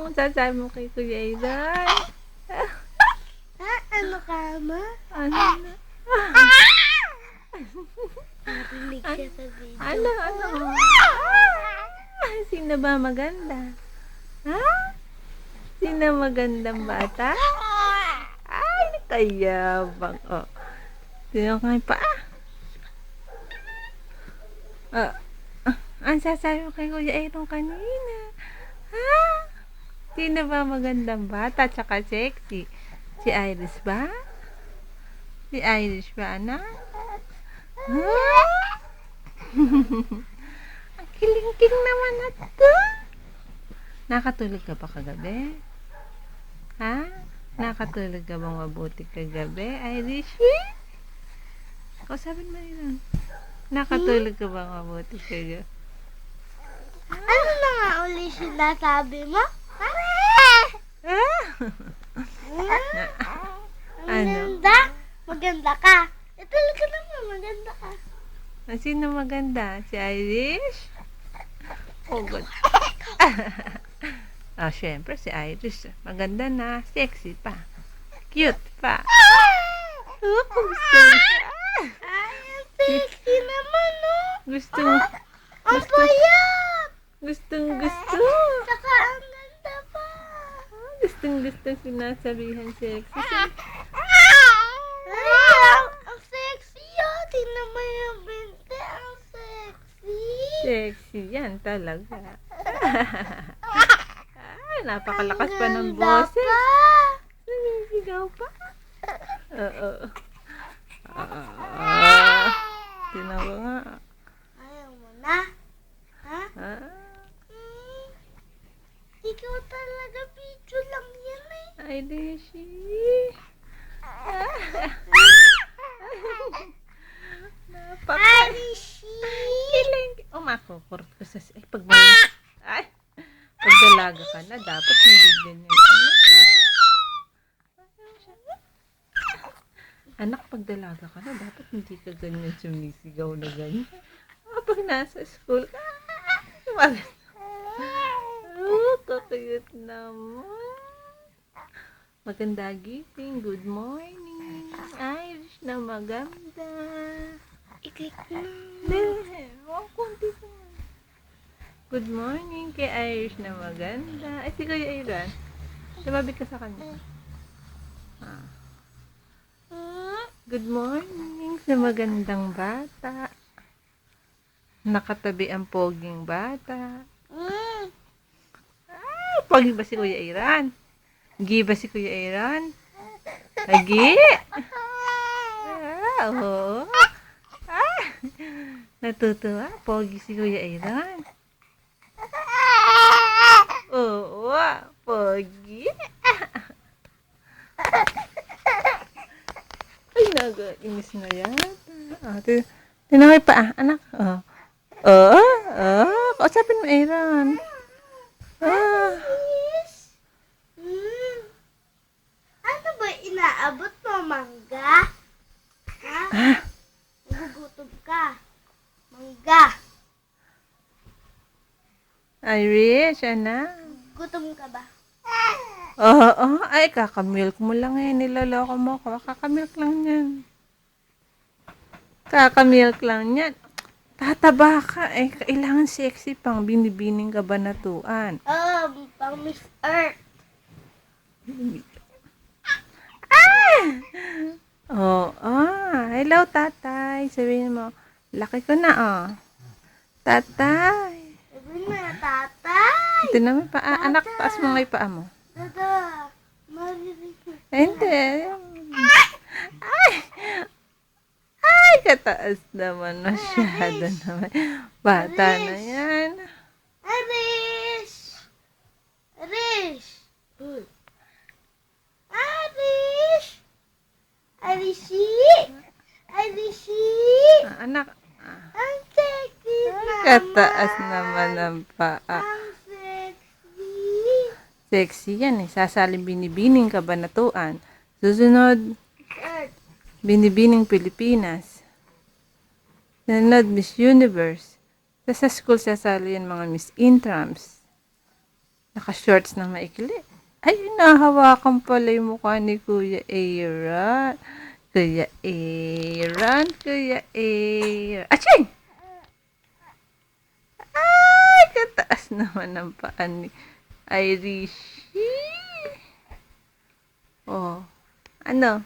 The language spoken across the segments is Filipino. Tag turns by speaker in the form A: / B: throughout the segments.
A: Anong sasabi mo kay Kuya Aidan?
B: Ano ka, ma?
A: Ano na?
B: Narinig siya sa video.
A: Ano? Sino ba maganda? Ha? Sino magandang bata? Ay, nakayabang. Oh. Sino kayo pa? Ang sasabi mo kay Kuya Aidan kanina. Ha? Sino ba magandang bata tsaka sexy? Si Iris ba? Si Iris ba, anak? Ang kiling-king naman na to. Nakatulog ka pa kagabi? Ha? Nakatulog ka bang mabuti kagabi, Iris? Kausapin mo rin. Nakatulog ka bang mabuti kagabi?
B: Ano na nga uli sinasabi mo?
A: Ano?
B: Maganda ka. Talaga naman, maganda ka.
A: Sino maganda? Si Irish? Oh, God. Syempre, si Irish. Maganda na. Sexy pa. Cute pa. Gusto mo siya.
B: Ay, ang sexy naman, no?
A: Gusto.
B: Ang payat!
A: Gusto.
B: Saka ang ganda pa.
A: Gusto sinasabihan sexy.
B: Ay, ang sexy yun. Tingnan mo yung binte. Ang sexy.
A: Sexy yan talaga. Ay, napakalakas pa ng
B: Ganda
A: boses.
B: pa.
A: Nanisigaw pa. Oo. Tinawa nga.
B: Ayaw mo na? Ha? Ikaw talaga, video lang yan eh.
A: Ay, Deshi.
B: Arishi!
A: Makukurot ko sa... Ay, pagdalaga ka na, dapat hindi ganyan. Anak, pagdalaga ka na, dapat hindi ka ganyan sumisigaw na ganyan. Kapag nasa school ka, kakayot naman. Maganda gising. Good morning. Irish na maganda.
B: I-click mo.
A: Kunti pa. Good morning kay Irish na maganda. Ay, si Kuya Aidan. Sababi ka sa kanya. Good morning sa magandang bata. Nakatabi ang poging bata. Pogi ba si Kuya Aidan? Gi ba si Kuya Aidan? Gi? Oo. Natutuwa? Pogi si Kuya Aidan? Oo, pogi. Ay, nag-inis na yata. Tinaway pa, anak. Kausapin mo, Aidan.
B: Ano ba inaabot mo, mangga? Ha? Nagugutom ka. Mangga.
A: Irish, anak.
B: Gutom ka ba?
A: Oo. Ay, kakamilk mo lang eh. Niloloko mo ko. Kakamilk lang yan. Kakamilk lang yan. Tataba ka eh. Kailangan sexy pang binibining kabanatuan.
B: Pang Miss Earth.
A: Hello, tatay. Sabihin mo, laki ko na, Tatay.
B: Sabihin mo na, tatay.
A: Ito naman pa, anak, taas mo nga yung paa mo.
B: Dada, marinig mo.
A: Hindi. Ay, kataas naman. Masyado naman. Bata na yan.
B: Arish! Arish! Arish! Arishi! Arishi!
A: Anak,
B: Ang sexy naman.
A: kataas naman ang paa.
B: Ang sexy.
A: Sexy yan eh. Sasaling binibining kabanatuan. Susunod, Binibining Pilipinas. Sunod, Miss Universe. Sa school sasali yan mga Miss Intrams. Naka-shorts na maikli. Ay, nahawakan pala yung mukha ni Kuya Aaron. Kuya Aaron, Kuya Aaron. Aching! Ay, kataas naman ang paan ni Irishi. Oh, ano?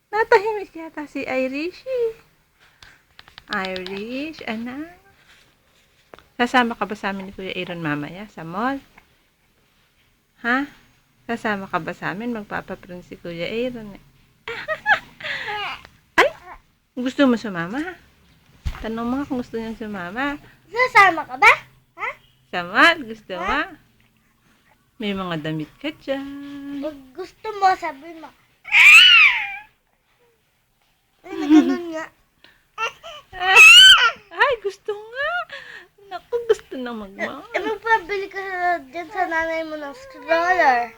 A: Natahimik yata si Irishi. Irish, anak. Sasama ka ba sa amin ni Kuya Aaron mamaya sa mall? Ha? Sasama ka ba sa amin? Magpapaprint si Kuya Aaron. Ay! Gusto mo sumama? Tanong mo kung gusto niya sumama.
B: Sasama ka ba? Ha?
A: Sa mall, gusto mo? May mga damit ka dyan.
B: Pag gusto mo, sabihin mo. Ay, na ganun nga.
A: Ay, gusto nga. Naku, gusto na magmahal.
B: Magpabili ka dyan sa nanay mo ng stroller.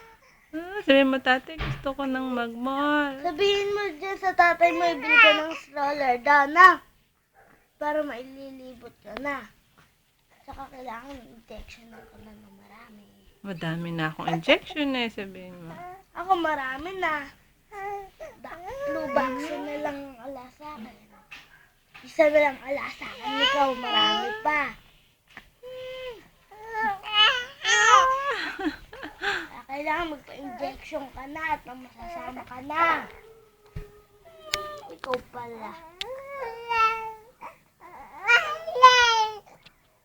A: Sabihin mo, tatay, gusto ko ng magmahal.
B: Sabihin mo dyan sa tatay mo, ibili ka ng stroller. Dana. Para maililibot ka na. Saka kailangan ng injection ka na ng marami.
A: Madami na akong injection eh, sabihin mo.
B: Ako marami na. Blue vaccine na lang ang ala sa akin. Isa na lang ala sa akin. Ikaw, marami pa. Kailangan magpa-injection ka na at masasama ka na. Ikaw pala.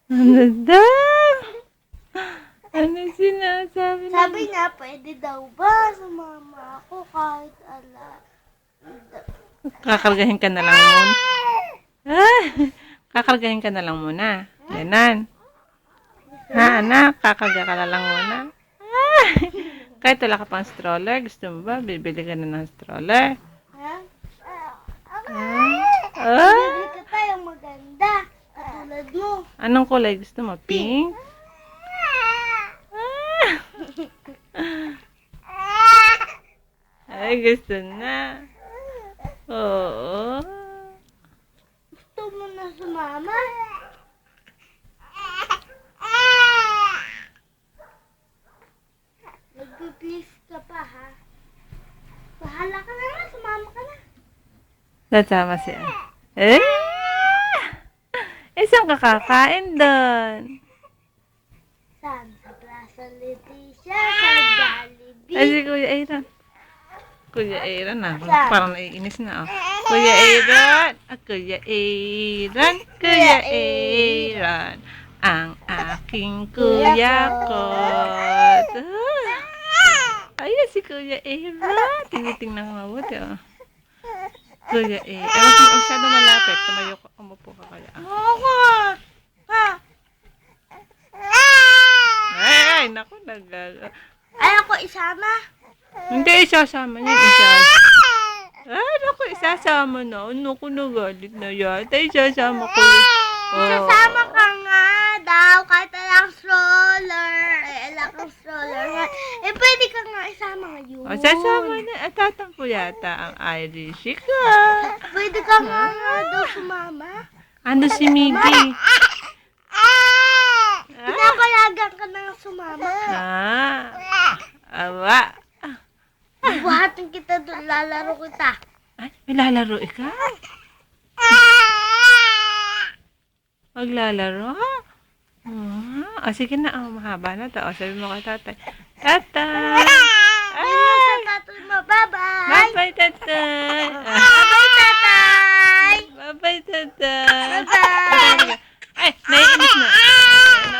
A: Ano daw? Ano sinasabi na?
B: Sabi niya, pwede daw ba sumama ako kahit ala.
A: Kakargahin ka na lang muna. Kakargahin ka na lang muna. Ganon. Ha, anak? Kakarga ka na lang muna. Kahit wala ka pang stroller, gusto mo ba? Bibili ka na ng stroller.
B: Ha?
A: Ah?
B: Bibili ka tayong maganda. Katulad mo.
A: Anong kulay gusto mo? Pink? Ay, gusto na. Oo.
B: Gusto mo na sumama? Nagpi-please ka pa, ha? Bahala ka na nga, sumama ka na.
A: Sasama siya. Eh? Isang kakakain doon.
B: Saan? Sa Plaza Leticia, sa Jollibee.
A: Ay, si Kuya Aaron. Kuya Aaron na. Parang naiinis na. Oh. Kuya Aaron. Kuya Aaron. Kuya Aaron. Ang aking kuya ko. Ayan si Kuya Aaron. Tinitingnan ko mabuti. Oh. Kuya Aaron. Ay, huwag masyado malapit. Tumayo ka. Umupo ka kaya. Ay, naku, nagaga.
B: Ay, ako isama.
A: Hindi, isasama niya. Ay, naku, isasama na. Ano ko nagalit na yata. Isasama ko.
B: Sasama ka nga daw, kahit alang stroller. Alang kang stroller nga. Pwede ka nga isama ngayon.
A: Sasama na. At tatampo yata ang Irish ka.
B: Pwede ka nga daw sumama.
A: Ano si Miggy?
B: Pinapayagan ka na sumama.
A: Awa.
B: Buhatin kita doon, lalaro kita.
A: Ay, may lalaro ikaw? Maglalaro? Sige na. Mahaba na to. Sabi mo kay tatay. Tatay!
B: Ay, sa tatay mo, bye-bye.
A: Bye-bye, tatay!
B: Bye-bye, tatay.
A: Bye-bye, tatay!
B: Bye-bye.
A: Ay, naiinis